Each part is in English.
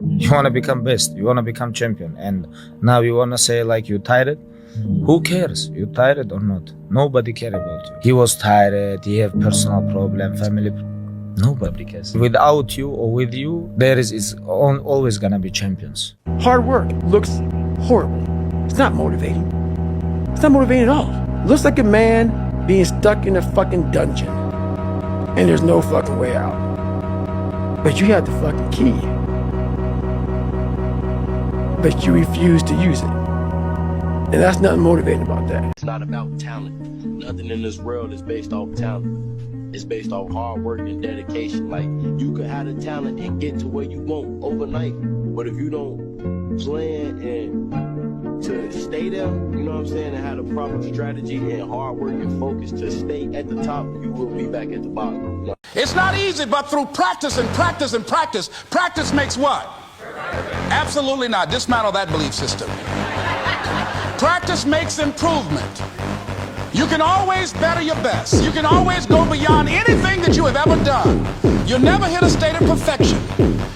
You want to become best. You want to become champion. And now you want to say like you tired? Who cares? You tired or not? Nobody cares about you. He was tired. He have personal problem, family. Nobody cares. Without you or with you, there is always gonna be champions. Hard work looks horrible. It's not motivating. It's not motivating at all. It looks like a man being stuck in a fucking dungeon and there's no fucking way out. But you have the fucking key. But you refuse to use it. And that's nothing motivating about that. It's not about talent. Nothing in this world is based off talent. It's based off hard work and dedication. Like, you could have the talent and get to where you want overnight. But if you don't plan and to stay there, you know what I'm saying, and have the proper strategy and hard work and focus to stay at the top, you will be back at the bottom. You know? It's not easy, but through practice and practice and practice, practice makes what? Absolutely not. Dismantle that belief system. Practice makes improvement. You can always better your best. You can always go beyond anything that you have ever done. You'll never hit a state of perfection.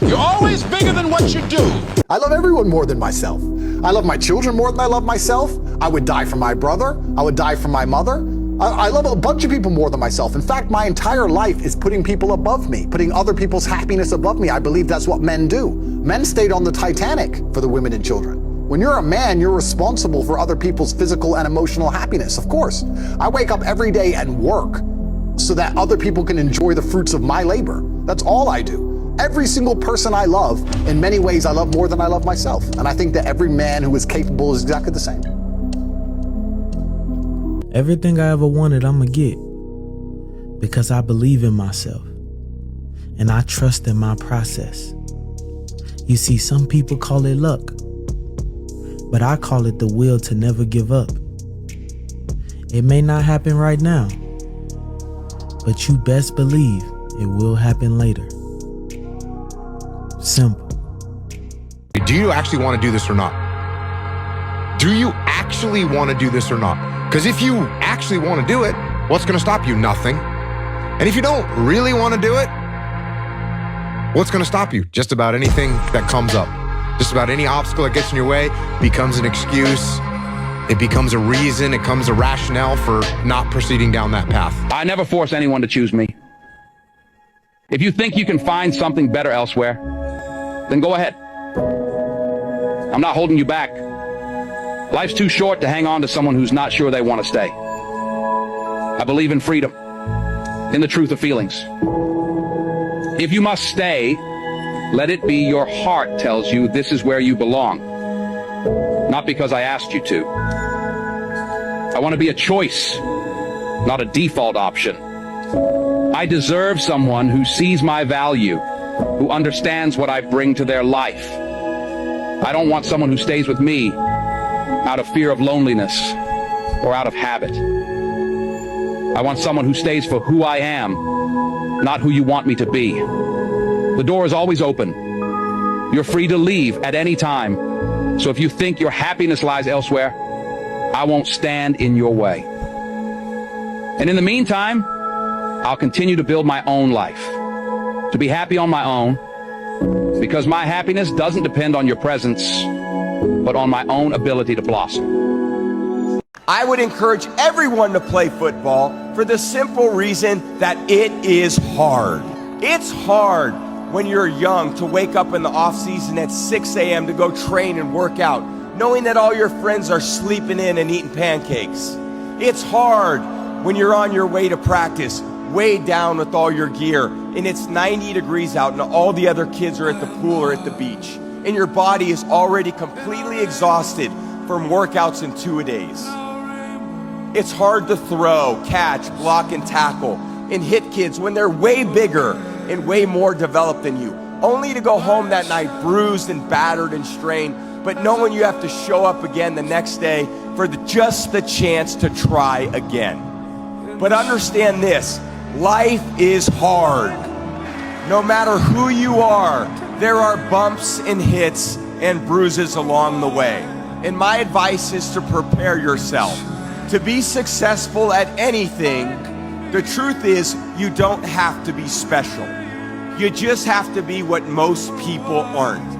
You're always bigger than what you do. I love everyone more than myself. I love my children more than I love myself. I would die for my brother. I would die for my mother. I love a bunch of people more than myself. In fact, my entire life is putting people above me, putting other people's happiness above me. I believe that's what men do. Men stayed on the Titanic for the women and children. When you're a man, you're responsible for other people's physical and emotional happiness, of course. I wake up every day and work so that other people can enjoy the fruits of my labor. That's all I do. Every single person I love, in many ways, I love more than I love myself. And I think that every man who is capable is exactly the same. Everything I ever wanted, I'ma get. Because I believe in myself. And I trust in my process. You see, some people call it luck. But I call it the will to never give up. It may not happen right now, but you best believe it will happen later. Simple. Do you actually want to do this or not? Do you actually want to do this or not? Because if you actually want to do it, what's going to stop you? Nothing. And if you don't really want to do it, what's going to stop you? Just about anything that comes up. Just about any obstacle that gets in your way becomes an excuse. It becomes a reason. It becomes a rationale for not proceeding down that path. I never force anyone to choose me. If you think you can find something better elsewhere, then go ahead. I'm not holding you back. Life's too short to hang on to someone who's not sure they want to stay. I believe in freedom, in the truth of feelings. If you must stay, let it be your heart tells you this is where you belong, not because I asked you to. I want to be a choice, not a default option. I deserve someone who sees my value, who understands what I bring to their life. I don't want someone who stays with me out of fear of loneliness or out of habit. I want someone who stays for who I am, not who you want me to be. The door is always open. You're free to leave at any time. So if you think your happiness lies elsewhere, I won't stand in your way. And in the meantime, I'll continue to build my own life, to be happy on my own, because my happiness doesn't depend on your presence, but on my own ability to blossom. I would encourage everyone to play football for the simple reason that it is hard. It's hard when you're young to wake up in the off season at 6 a.m. to go train and work out, knowing that all your friends are sleeping in and eating pancakes. It's hard when you're on your way to practice, weighed down with all your gear, and it's 90 degrees out and all the other kids are at the pool or at the beach, and your body is already completely exhausted from workouts in 2-a-days. It's hard to throw, catch, block, and tackle, and hit kids when they're way bigger and way more developed than you, only to go home that night bruised and battered and strained, but knowing you have to show up again the next day for just the chance to try again. But understand this, life is hard. No matter who you are, there are bumps and hits and bruises along the way. And my advice is to prepare yourself. To be successful at anything, the truth is you don't have to be special. You just have to be what most people aren't.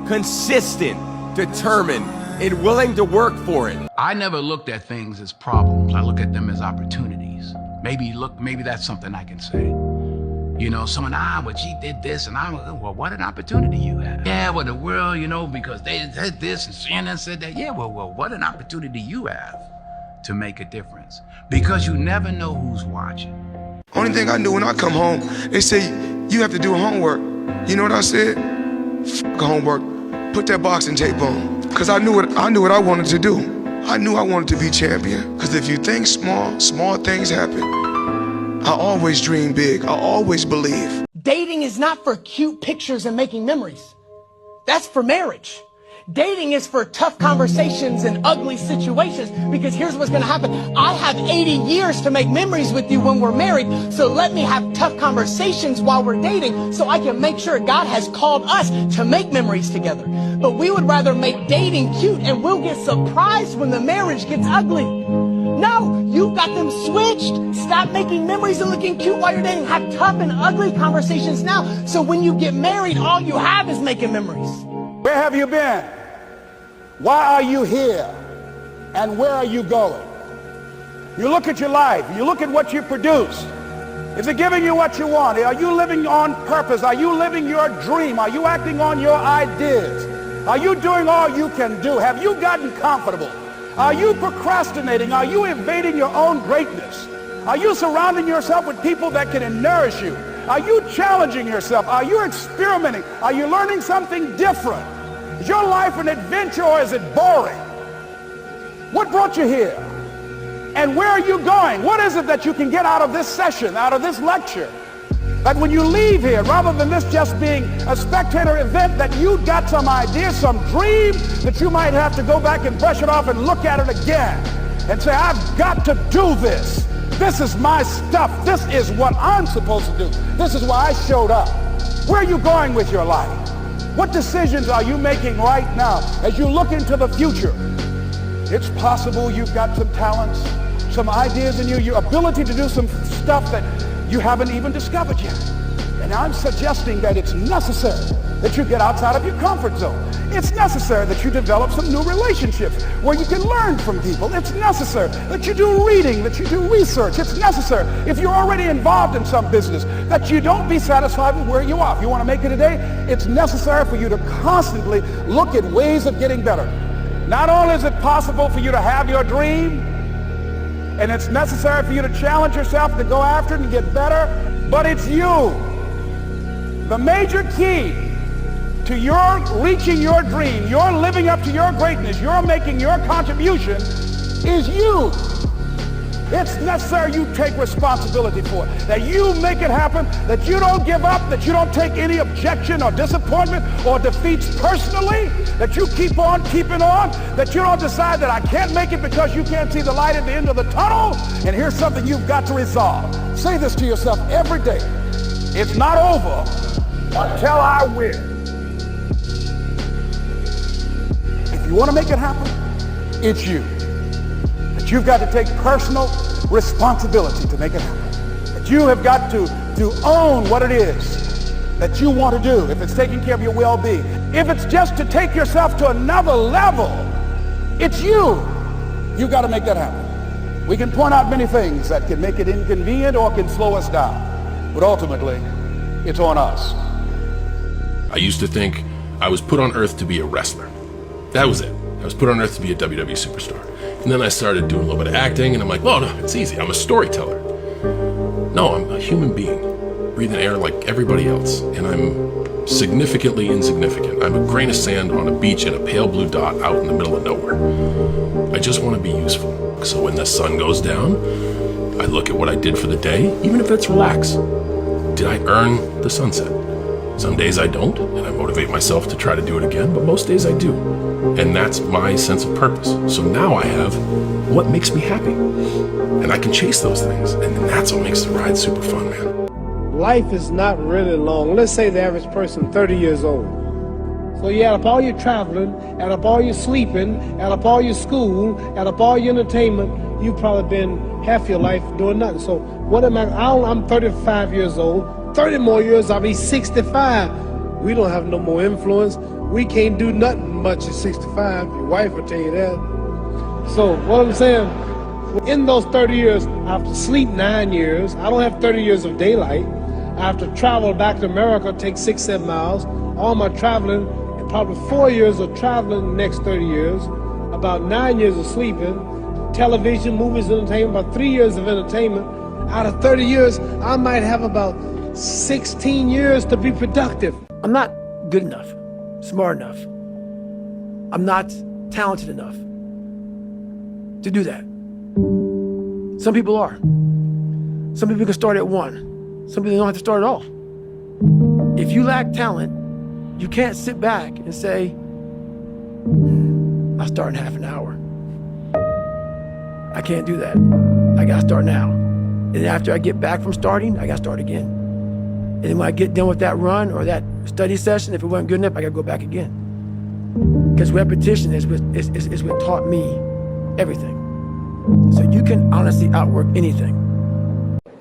consistent, determined, and willing to work for it. I never looked at things as problems. I look at them as opportunities. Maybe that's something I can say. You know, someone, well, she did this, and well, what an opportunity you had. Yeah, well, the world, you know, because they said this and CNN said that. Yeah, well, what an opportunity you have to make a difference. Because you never know who's watching. Only thing I do when I come home, they say, you have to do homework. You know what I said? F*** homework. Put that boxing tape on. Because I knew what I wanted to do. I knew I wanted to be champion. Because if you think small, small things happen. I always dream big. I always believe. Dating is not for cute pictures and making memories. That's for marriage. Dating is for tough conversations and ugly situations, because here's what's going to happen. I have 80 years to make memories with you when we're married, so let me have tough conversations while we're dating so I can make sure God has called us to make memories together. But we would rather make dating cute, and we'll get surprised when the marriage gets ugly. No, you've got them switched. Stop making memories and looking cute while you're dating. Have tough and ugly conversations now, so when you get married, all you have is making memories. Where have you been? Why are you here? And where are you going? You look at your life. You look at what you produce. Is it giving you what you want? Are you living on purpose? Are you living your dream? Are you acting on your ideas? Are you doing all you can do? Have you gotten comfortable? Are you procrastinating? Are you evading your own greatness? Are you surrounding yourself with people that can nourish you? Are you challenging yourself? Are you experimenting? Are you learning something different? Is your life an adventure, or is it boring? What brought you here? And where are you going? What is it that you can get out of this session, out of this lecture? That when you leave here, rather than this just being a spectator event, that you got some idea, some dream, that you might have to go back and brush it off and look at it again and say, I've got to do this. This is my stuff. This is what I'm supposed to do. This is why I showed up. Where are you going with your life? What decisions are you making right now as you look into the future? It's possible you've got some talents, some ideas in you, your ability to do some stuff that you haven't even discovered yet. And I'm suggesting that it's necessary that you get outside of your comfort zone. It's necessary that you develop some new relationships where you can learn from people. It's necessary that you do reading, that you do research. It's necessary, if you're already involved in some business, that you don't be satisfied with where you are. If you want to make it today, it's necessary for you to constantly look at ways of getting better. Not only is it possible for you to have your dream, and it's necessary for you to challenge yourself to go after it and get better, but it's you. The major key to your reaching your dream, your living up to your greatness, your making your contribution is you. It's necessary you take responsibility for it, that you make it happen, that you don't give up, that you don't take any objection or disappointment or defeats personally, that you keep on keeping on, that you don't decide that I can't make it because you can't see the light at the end of the tunnel. And here's something you've got to resolve. Say this to yourself every day. It's not over until I win. If you want to make it happen, it's you. That you've got to take personal responsibility to make it happen. That you have got to own what it is that you want to do. If it's taking care of your well-being, if it's just to take yourself to another level, it's you. You've got to make that happen. We can point out many things that can make it inconvenient or can slow us down, but ultimately, it's on us. I used to think I was put on earth to be a wrestler. That was it. I was put on earth to be a WWE superstar. And then I started doing a little bit of acting, and I'm like, well, no, it's easy. I'm a storyteller. No, I'm a human being, breathing air like everybody else, and I'm significantly insignificant. I'm a grain of sand on a beach in a pale blue dot out in the middle of nowhere. I just want to be useful. So when the sun goes down, I look at what I did for the day, even if it's relax. Did I earn the sunset? Some days I don't, and I motivate myself to try to do it again, but most days I do. And that's my sense of purpose. So now I have what makes me happy. And I can chase those things. And that's what makes the ride super fun, man. Life is not really long. Let's say the average person 30 years old. So you add up all your traveling, add up all your sleeping, add up all your school, add up all your entertainment, you've probably been half your life doing nothing. So what am I'm 35 years old. 30 more years, I'll be 65. We don't have no more influence. We can't do nothing much at 65. Your wife will tell you that. So what I'm saying, in those 30 years, I have to sleep 9 years. I don't have 30 years of daylight. I have to travel back to America, take 6-7 miles. All my traveling, and probably 4 years of traveling the next 30 years. About 9 years of sleeping. Television, movies, entertainment, about 3 years of entertainment. Out of 30 years, I might have about 16 years to be productive. I'm not good enough, smart enough. I'm not talented enough to do that. Some people are. Some people can start at 1. Some people don't have to start at all. If you lack talent, you can't sit back and say, I'll start in half an hour. I can't do that. I gotta start now. And then after I get back from starting, I gotta start again. And then when I get done with that run or that study session, if it wasn't good enough, I gotta go back again. Because repetition is what taught me everything. So you can honestly outwork anything.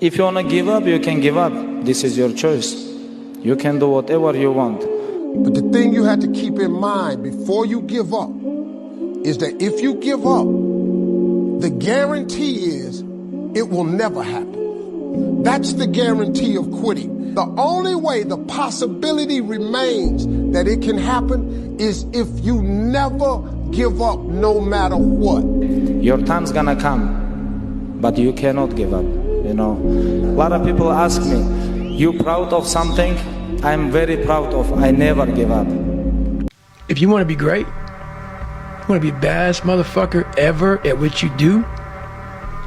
If you wanna give up, you can give up. This is your choice. You can do whatever you want. But the thing you have to keep in mind before you give up is that if you give up, the guarantee is it will never happen. That's the guarantee of quitting. The only way the possibility remains that it can happen is if you never give up no matter what. Your time's gonna come, but you cannot give up, you know. A lot of people ask me, you proud of something? I'm very proud of, I never give up. If you wanna be great, you wanna be the baddest motherfucker ever at what you do,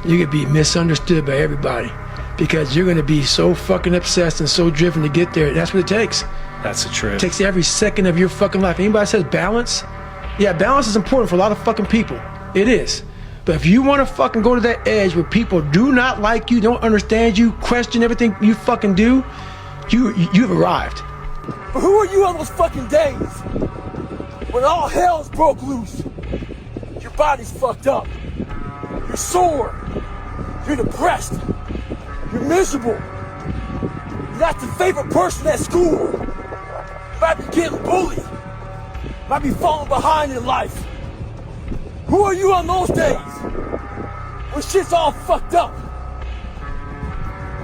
you're gonna be misunderstood by everybody because you're gonna be so fucking obsessed and so driven to get there. That's what it takes. That's the truth. It takes every second of your fucking life. Anybody says balance? Yeah, balance is important for a lot of fucking people. It is. But if you wanna fucking go to that edge where people do not like you, don't understand you, question everything you fucking do, you've arrived. But who are you on those fucking days when all hell's broke loose? Your body's fucked up. You're sore. You're depressed. You're miserable. You're not the favorite person at school. You might be getting bullied. You might be falling behind in life. Who are you on those days when shit's all fucked up?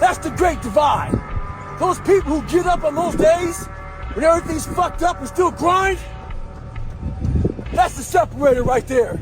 That's the great divide. Those people who get up on those days when everything's fucked up and still grind, that's the separator right there.